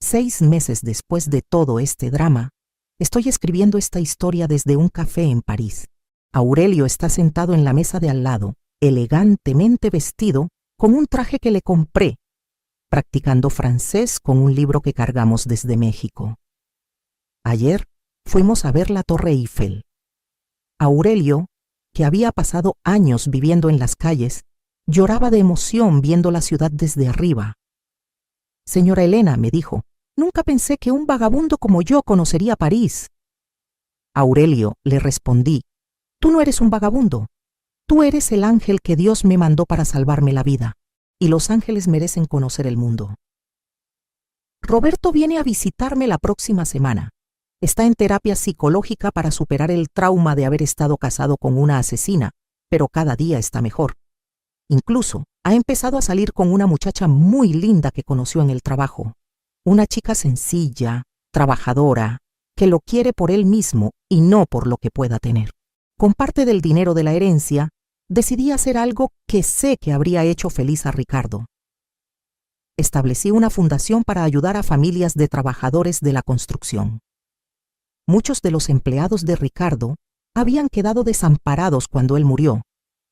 6 meses después de todo este drama, estoy escribiendo esta historia desde un café en París. Aurelio está sentado en la mesa de al lado, elegantemente vestido, con un traje que le compré, practicando francés con un libro que cargamos desde México. Ayer fuimos a ver la Torre Eiffel. Aurelio, que había pasado años viviendo en las calles, lloraba de emoción viendo la ciudad desde arriba. «Señora Elena», me dijo, «nunca pensé que un vagabundo como yo conocería París». «Aurelio», le respondí, «tú no eres un vagabundo. Tú eres el ángel que Dios me mandó para salvarme la vida, y los ángeles merecen conocer el mundo». Roberto viene a visitarme la próxima semana. Está en terapia psicológica para superar el trauma de haber estado casado con una asesina, pero cada día está mejor. Incluso ha empezado a salir con una muchacha muy linda que conoció en el trabajo. Una chica sencilla, trabajadora, que lo quiere por él mismo y no por lo que pueda tener. Con parte del dinero de la herencia, decidí hacer algo que sé que habría hecho feliz a Ricardo. Establecí una fundación para ayudar a familias de trabajadores de la construcción. Muchos de los empleados de Ricardo habían quedado desamparados cuando él murió,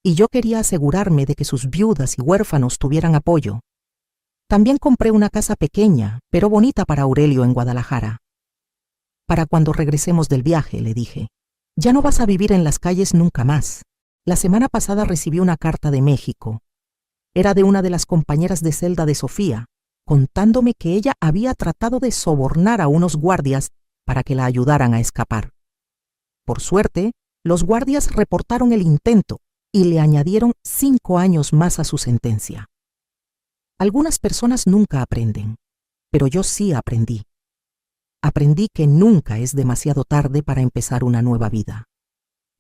y yo quería asegurarme de que sus viudas y huérfanos tuvieran apoyo. También compré una casa pequeña, pero bonita para Aurelio en Guadalajara. «Para cuando regresemos del viaje», le dije, «ya no vas a vivir en las calles nunca más». La semana pasada recibí una carta de México. Era de una de las compañeras de celda de Sofía, contándome que ella había tratado de sobornar a unos guardias para que la ayudaran a escapar. Por suerte, los guardias reportaron el intento y le añadieron 5 años más a su sentencia. Algunas personas nunca aprenden, pero yo sí aprendí. Aprendí que nunca es demasiado tarde para empezar una nueva vida.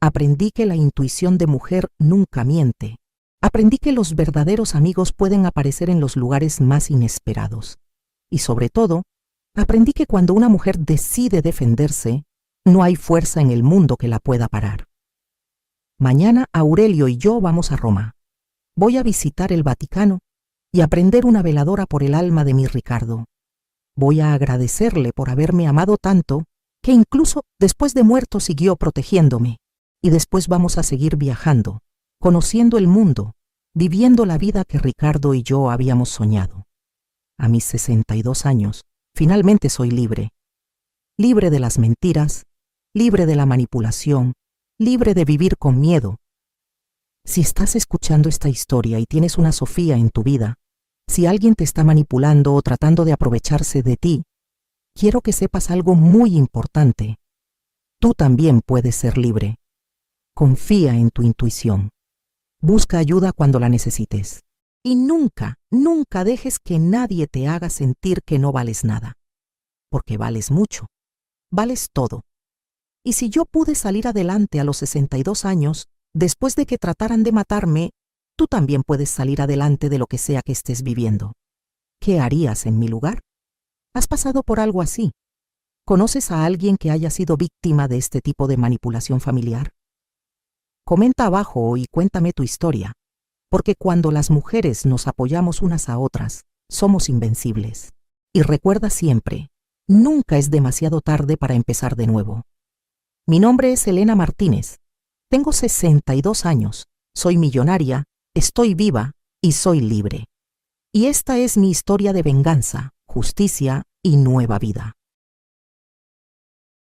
Aprendí que la intuición de mujer nunca miente. Aprendí que los verdaderos amigos pueden aparecer en los lugares más inesperados. Y sobre todo, aprendí que cuando una mujer decide defenderse, no hay fuerza en el mundo que la pueda parar. Mañana Aurelio y yo vamos a Roma. Voy a visitar el Vaticano y a prender una veladora por el alma de mi Ricardo. Voy a agradecerle por haberme amado tanto que incluso después de muerto siguió protegiéndome. Y después vamos a seguir viajando, conociendo el mundo, viviendo la vida que Ricardo y yo habíamos soñado. A mis 62 años, finalmente soy libre. Libre de las mentiras, libre de la manipulación, libre de vivir con miedo. Si estás escuchando esta historia y tienes una Sofía en tu vida, si alguien te está manipulando o tratando de aprovecharse de ti, quiero que sepas algo muy importante. Tú también puedes ser libre. Confía en tu intuición. Busca ayuda cuando la necesites. Y nunca, nunca dejes que nadie te haga sentir que no vales nada. Porque vales mucho. Vales todo. Y si yo pude salir adelante a los 62 años, después de que trataran de matarme, tú también puedes salir adelante de lo que sea que estés viviendo. ¿Qué harías en mi lugar? ¿Has pasado por algo así? ¿Conoces a alguien que haya sido víctima de este tipo de manipulación familiar? Comenta abajo y cuéntame tu historia, porque cuando las mujeres nos apoyamos unas a otras, somos invencibles. Y recuerda siempre, nunca es demasiado tarde para empezar de nuevo. Mi nombre es Elena Martínez. Tengo 62 años, soy millonaria, estoy viva y soy libre. Y esta es mi historia de venganza, justicia y nueva vida.